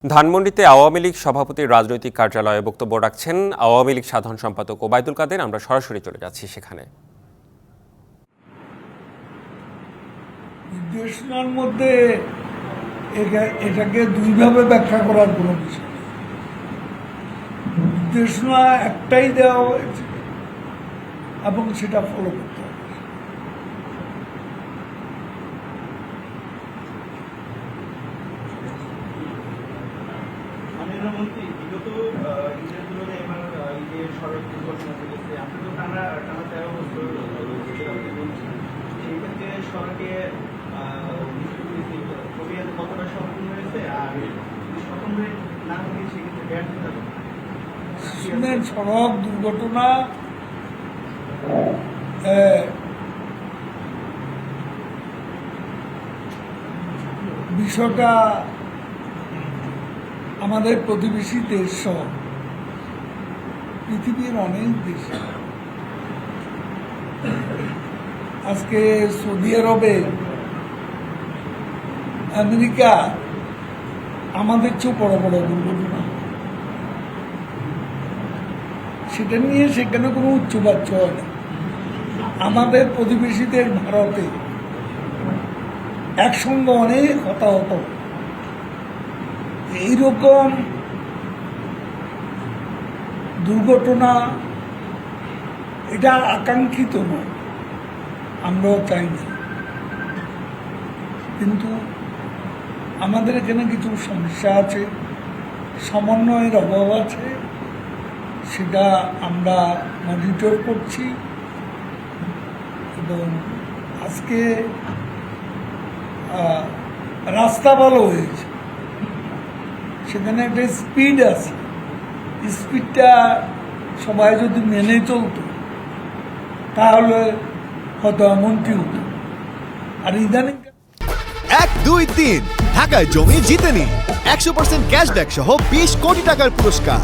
ধানমন্ডিতে আওয়ামী লীগ সভাপতির রাজনৈতিক কার্যালয়ে বক্তব্য রাখছেন আওয়ামী লীগ সাধারণ সম্পাদক ওবায়দুল কাদের। আমরা সরাসরি চলে যাচ্ছি সেখানে। নির্দেশনার মধ্যে এটাকে দুইভাবে ব্যাখ্যা করার কোনো বিষয় নেই। নির্দেশনা একটাই দেওয়া হয়েছে এবং সেটা ফলো করতে হবে। মন্ত্রী বিগত ঈদের তুলনায় এবার ঈদের সড়ক দুর্ঘটনা চলেছে, আপনি তো টানা 13 বছর সেই ক্ষেত্রে সড়কে কতটা সম্পূর্ণ হয়েছে, আর সম্পূর্ণ না হলে সেক্ষেত্রে ব্যর্থতা শুনেন, সড়ক দুর্ঘটনা বিষয়টা আমাদের প্রতিবেশী দেশ সহ পৃথিবীর অনেক দেশে, আজকে সৌদি আরবে, আমেরিকা আমাদের চেয়েও বড় বড় দুর্ঘটনা, সেটা নিয়ে সেখানে কোনো উচ্চবাচ্য হয় না। আমাদের প্রতিবেশীদের ভারতে একসঙ্গে অনেক হতাহত, এইরকম দুর্ঘটনা এটা আকাঙ্ক্ষিত নয়, আমরাও চাই না, কিন্তু আমাদের এখানে কিছু সমস্যা আছে, সমন্বয়ের অভাব আছে, সেটা আমরা মনিটর করছি। এবং আজকে রাস্তা ভালো হয়েছে, সেখানে একটা স্পিড আছে, স্পিডটা সবাই যদি মেনে চলতো তাহলে হয়তো এমনটি হতো। আর ইদানিং 1, 2, 3 ঢাকায় জমি জিতে নিন 100% ক্যাশব্যাক সহ 20 কোটি টাকার পুরস্কার।